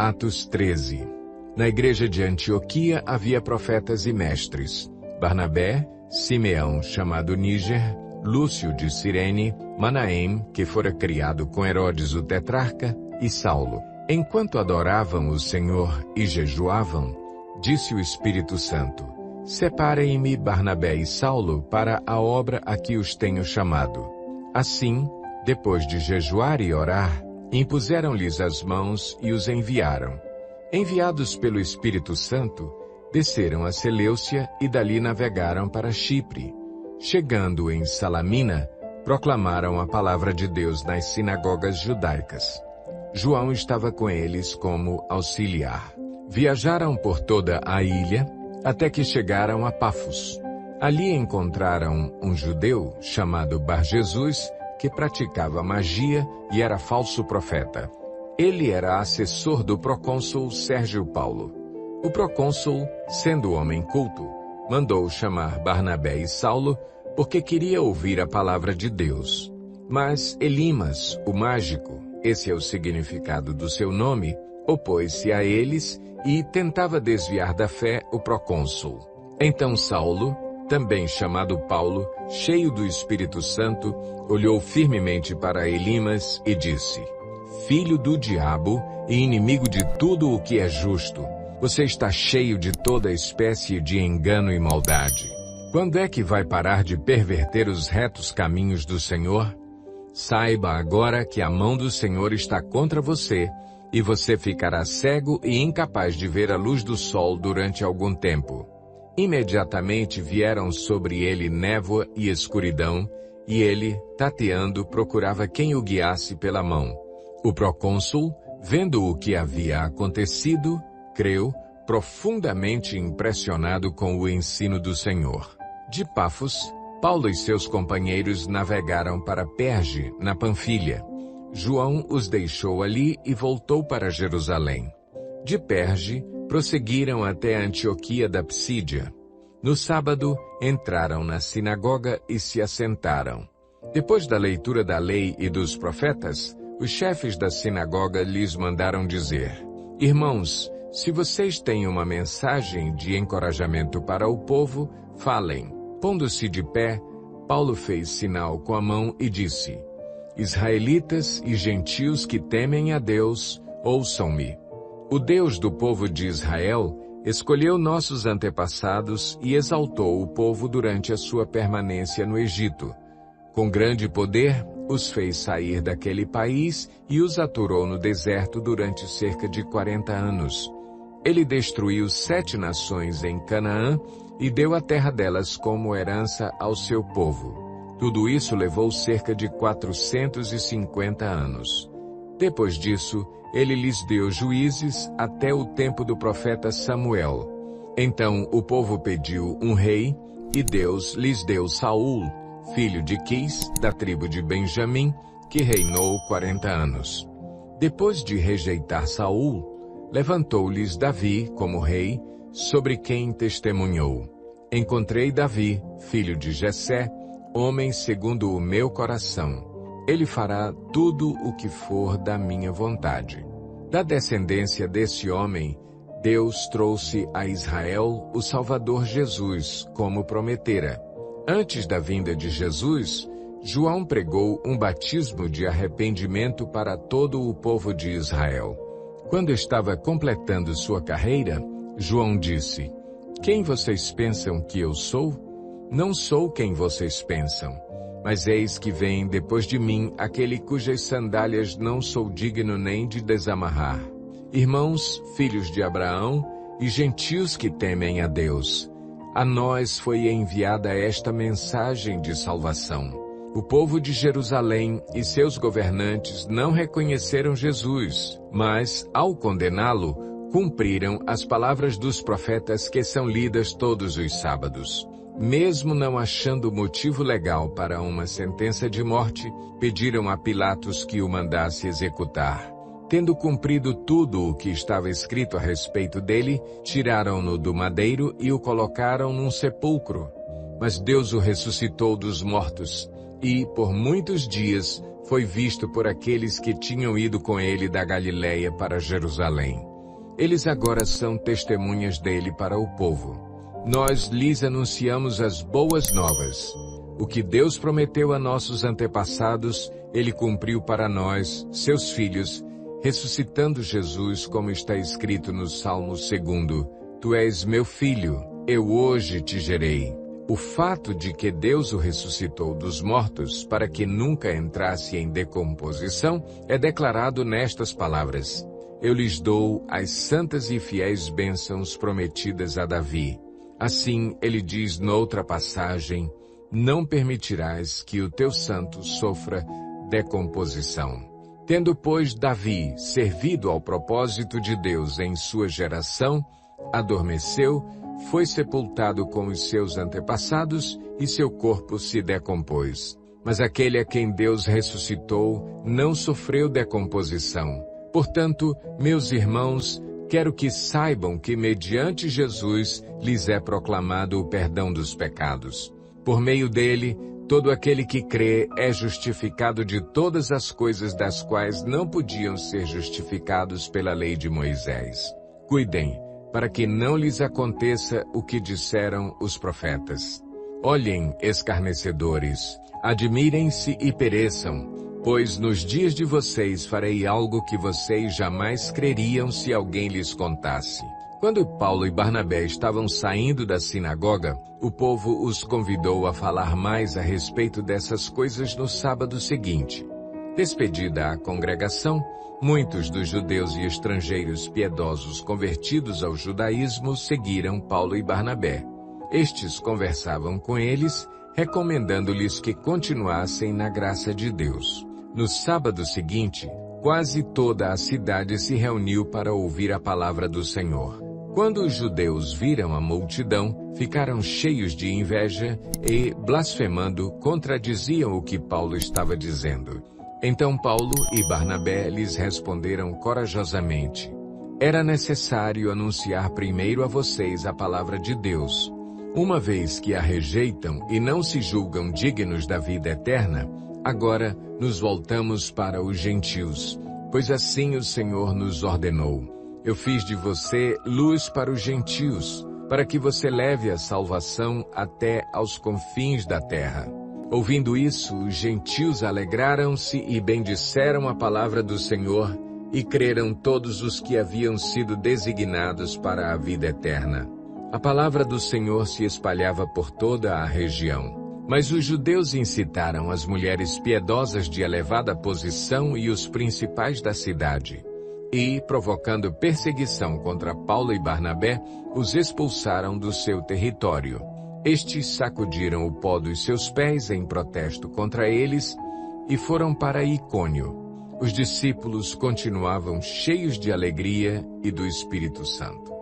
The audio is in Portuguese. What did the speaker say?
Atos 13. Na igreja de Antioquia havia profetas e mestres: Barnabé, Simeão, chamado Níger, Lúcio de Cirene, Manaém, que fora criado com Herodes o tetrarca, e Saulo. Enquanto adoravam o Senhor e jejuavam, disse o Espírito Santo: Separem-me Barnabé e Saulo para a obra a que os tenho chamado. Assim, depois de jejuar e orar, impuseram-lhes as mãos e os enviaram. Enviados pelo Espírito Santo, desceram a Seleucia e dali navegaram para Chipre. Chegando em Salamina, proclamaram a palavra de Deus nas sinagogas judaicas. João estava com eles como auxiliar. Viajaram por toda a ilha, até que chegaram a Pafos. Ali encontraram um judeu chamado Bar-Jesus, que praticava magia e era falso profeta. Ele era assessor do procônsul Sérgio Paulo. O procônsul, sendo homem culto, mandou chamar Barnabé e Saulo, porque queria ouvir a palavra de Deus. Mas Elimas, o mágico, esse é o significado do seu nome, opôs-se a eles e tentava desviar da fé o procônsul. Então Saulo, também chamado Paulo, cheio do Espírito Santo, olhou firmemente para Elimas e disse: Filho do diabo e inimigo de tudo o que é justo, você está cheio de toda espécie de engano e maldade. Quando é que vai parar de perverter os retos caminhos do Senhor? Saiba agora que a mão do Senhor está contra você, e você ficará cego e incapaz de ver a luz do sol durante algum tempo. Imediatamente vieram sobre ele névoa e escuridão, e ele, tateando, procurava quem o guiasse pela mão. O procônsul, vendo o que havia acontecido, creu, profundamente impressionado com o ensino do Senhor. De Pafos, Paulo e seus companheiros navegaram para Perge, na Panfilha. João os deixou ali e voltou para Jerusalém. De Perge, prosseguiram até Antioquia da Psídia. No sábado, entraram na sinagoga e se assentaram. Depois da leitura da lei e dos profetas, os chefes da sinagoga lhes mandaram dizer: Irmãos, se vocês têm uma mensagem de encorajamento para o povo, falem. Pondo-se de pé, Paulo fez sinal com a mão e disse: Israelitas e gentios que temem a Deus, ouçam-me. O Deus do povo de Israel escolheu nossos antepassados e exaltou o povo durante a sua permanência no Egito. Com grande poder, os fez sair daquele país e os aturou no deserto durante cerca de 40 anos. Ele destruiu 7 nações em Canaã e deu a terra delas como herança ao seu povo. Tudo isso levou cerca de 450 anos. Depois disso, ele lhes deu juízes até o tempo do profeta Samuel. Então o povo pediu um rei, e Deus lhes deu Saul, filho de Quis, da tribo de Benjamim, que reinou 40 anos. Depois de rejeitar Saul, levantou-lhes Davi como rei, sobre quem testemunhou: Encontrei Davi, filho de Jessé, homem segundo o meu coração. Ele fará tudo o que for da minha vontade. Da descendência desse homem, Deus trouxe a Israel o Salvador Jesus, como prometera. Antes da vinda de Jesus, João pregou um batismo de arrependimento para todo o povo de Israel. Quando estava completando sua carreira, João disse: Quem vocês pensam que eu sou? Não sou quem vocês pensam, mas eis que vem depois de mim aquele cujas sandálias não sou digno nem de desamarrar. Irmãos, filhos de Abraão e gentios que temem a Deus, a nós foi enviada esta mensagem de salvação. O povo de Jerusalém e seus governantes não reconheceram Jesus, mas, ao condená-lo, cumpriram as palavras dos profetas que são lidas todos os sábados. Mesmo não achando motivo legal para uma sentença de morte, pediram a Pilatos que o mandasse executar. Tendo cumprido tudo o que estava escrito a respeito dele, tiraram-no do madeiro e o colocaram num sepulcro. Mas Deus o ressuscitou dos mortos, e, por muitos dias, foi visto por aqueles que tinham ido com ele da Galileia para Jerusalém. Eles agora são testemunhas dele para o povo. Nós lhes anunciamos as boas novas. O que Deus prometeu a nossos antepassados, ele cumpriu para nós, seus filhos, ressuscitando Jesus, como está escrito no Salmo 2: Tu és meu filho, eu hoje te gerei. O fato de que Deus o ressuscitou dos mortos para que nunca entrasse em decomposição é declarado nestas palavras: Eu lhes dou as santas e fiéis bênçãos prometidas a Davi. Assim, ele diz noutra passagem: Não permitirás que o teu santo sofra decomposição. Tendo, pois, Davi servido ao propósito de Deus em sua geração, adormeceu, foi sepultado com os seus antepassados e seu corpo se decompôs. Mas aquele a quem Deus ressuscitou não sofreu decomposição. Portanto, meus irmãos, quero que saibam que mediante Jesus lhes é proclamado o perdão dos pecados. Por meio dele, todo aquele que crê é justificado de todas as coisas das quais não podiam ser justificados pela lei de Moisés. Cuidem, para que não lhes aconteça o que disseram os profetas. Olhem, escarnecedores, admirem-se e pereçam, pois nos dias de vocês farei algo que vocês jamais creriam se alguém lhes contasse. Quando Paulo e Barnabé estavam saindo da sinagoga, o povo os convidou a falar mais a respeito dessas coisas no sábado seguinte. Despedida a congregação, muitos dos judeus e estrangeiros piedosos convertidos ao judaísmo seguiram Paulo e Barnabé. Estes conversavam com eles, recomendando-lhes que continuassem na graça de Deus. No sábado seguinte, quase toda a cidade se reuniu para ouvir a palavra do Senhor. Quando os judeus viram a multidão, ficaram cheios de inveja e, blasfemando, contradiziam o que Paulo estava dizendo. Então Paulo e Barnabé lhes responderam corajosamente: Era necessário anunciar primeiro a vocês a palavra de Deus. Uma vez que a rejeitam e não se julgam dignos da vida eterna, agora nos voltamos para os gentios, pois assim o Senhor nos ordenou. Eu fiz de você luz para os gentios, para que você leve a salvação até aos confins da terra. Ouvindo isso, os gentios alegraram-se e bendisseram a palavra do Senhor, e creram todos os que haviam sido designados para a vida eterna. A palavra do Senhor se espalhava por toda a região. Mas os judeus incitaram as mulheres piedosas de elevada posição e os principais da cidade. E, provocando perseguição contra Paulo e Barnabé, os expulsaram do seu território. Estes sacudiram o pó dos seus pés em protesto contra eles e foram para Icônio. Os discípulos continuavam cheios de alegria e do Espírito Santo.